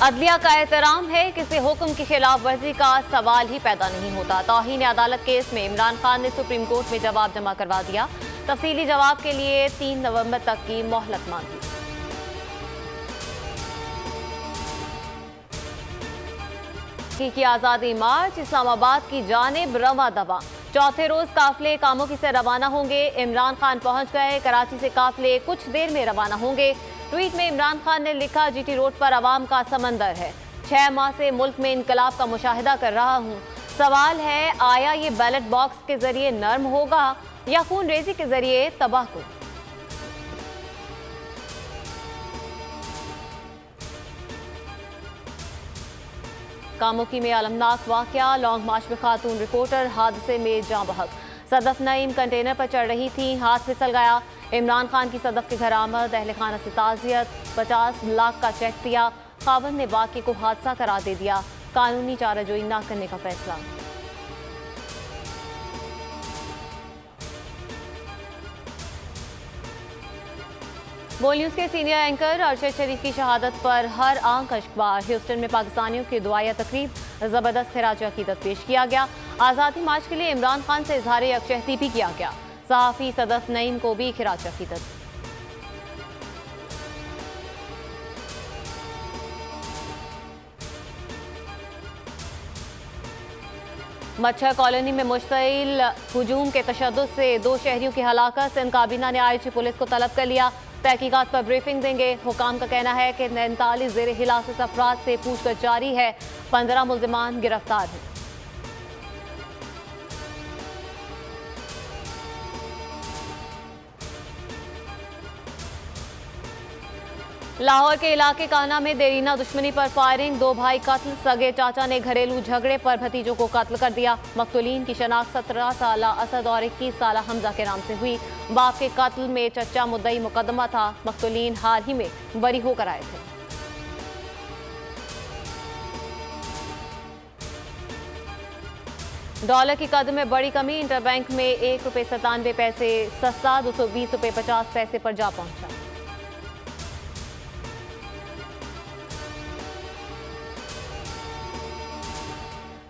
अदलिया का एहतराम है, किसी हुक्म की खिलाफ वर्जी का सवाल ही पैदा नहीं होता। तौहीन अदालत केस में इमरान खान ने सुप्रीम कोर्ट में जवाब जमा करवा दिया। तफसीली जवाब के लिए 3 नवंबर तक की मोहलत मांगी। की आज़ादी मार्च इस्लामाबाद की जानिब रवा दवा। चौथे रोज काफिले कामोकी से रवाना होंगे। इमरान खान पहुंच गए। कराची से काफिले कुछ देर में रवाना होंगे। ट्वीट में इमरान खान ने लिखा, जीटी रोड पर आवाम का समंदर है। 6 माह से मुल्क में इनकलाब का मुशाहिदा कर रहा हूँ। सवाल है, आया ये बैलेट बॉक्स के जरिए नर्म होगा या खून रेजी के जरिए तबाहकुन। कामुकी में अलमनाक वाकया। लॉन्ग मार्च में खातून रिपोर्टर हादसे में जाँ बहक। सदफ नईम कंटेनर पर चढ़ रही थी, हाथ फिसल गया। इमरान खान की सदफ के घर आमद। अहले खाना से ताज़ियत। 50 लाख का चेक दिया। खावंद ने वाक़े को हादसा करार दे दिया। कानूनी चाराजोई न करने का फैसला। बोल न्यूज़ के सीनियर एंकर अरशद शरीफ की शहादत पर हर आंख अश्कबार। ह्यूस्टन में पाकिस्तानियों की दुआया तकरीब, जबरदस्त खिराज अकीदत पेश किया गया। आज़ादी मार्च के लिए इमरान खान से इजहार यकजहती भी किया गया। सहाफ़ी सदफ नईम को भी खिराज अकीदत। मच्छर कॉलोनी में मुश्तइल हुजूम के तशद्दुद से 2 शहरियों की हलाकत। सिंध काबीना ने आईजी पुलिस को तलब कर लिया। तहकीकात पर ब्रीफिंग देंगे। हुकाम का कहना है कि 49 ज़ेर हिरासत अफराद से पूछताछ जारी है। 15 मुल्ज़िमान गिरफ्तार हैं। लाहौर के इलाके काना में देरीना दुश्मनी पर फायरिंग। 2 भाई कत्ल। सगे चाचा ने घरेलू झगड़े पर भतीजों को कत्ल कर दिया। मकतूलीन की शनाख्त 17 साला असद और 21 साला हमजा के नाम से हुई। बाप के कत्ल में चचा मुद्दई मुकदमा था। मकतूलीन हाल ही में बरी होकर आए थे। डॉलर की कदर में बड़ी कमी। इंटरबैंक में ₹1.97 सस्ता ₹220.50 पर जा पहुंचा।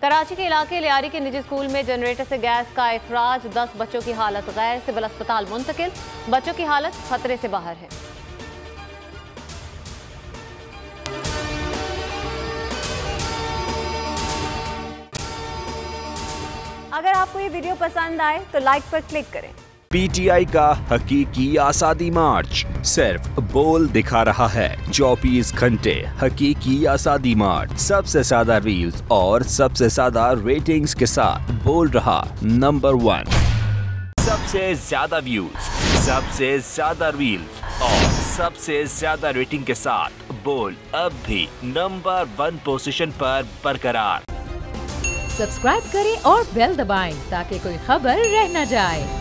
कराची के इलाके लियारी के निजी स्कूल में जनरेटर से गैस का इखराज। 10 बच्चों की हालत गैर, सिविल अस्पताल मुंतकिल। बच्चों की हालत खतरे से बाहर है। अगर आपको ये वीडियो पसंद आए तो लाइक पर क्लिक करें। पीटीआई का हकीकी आज़ादी मार्च सिर्फ बोल दिखा रहा है। 24 घंटे हकीकी आज़ादी मार्च, सबसे ज्यादा रील्स और सबसे ज्यादा रेटिंग्स के साथ बोल रहा नंबर 1। सबसे ज्यादा व्यूज, सबसे ज्यादा रील्स और सबसे ज्यादा रेटिंग के साथ बोल अब भी नंबर 1 पोजीशन पर बरकरार। सब्सक्राइब करें और बेल दबाएं ताकि कोई खबर रह न जाए।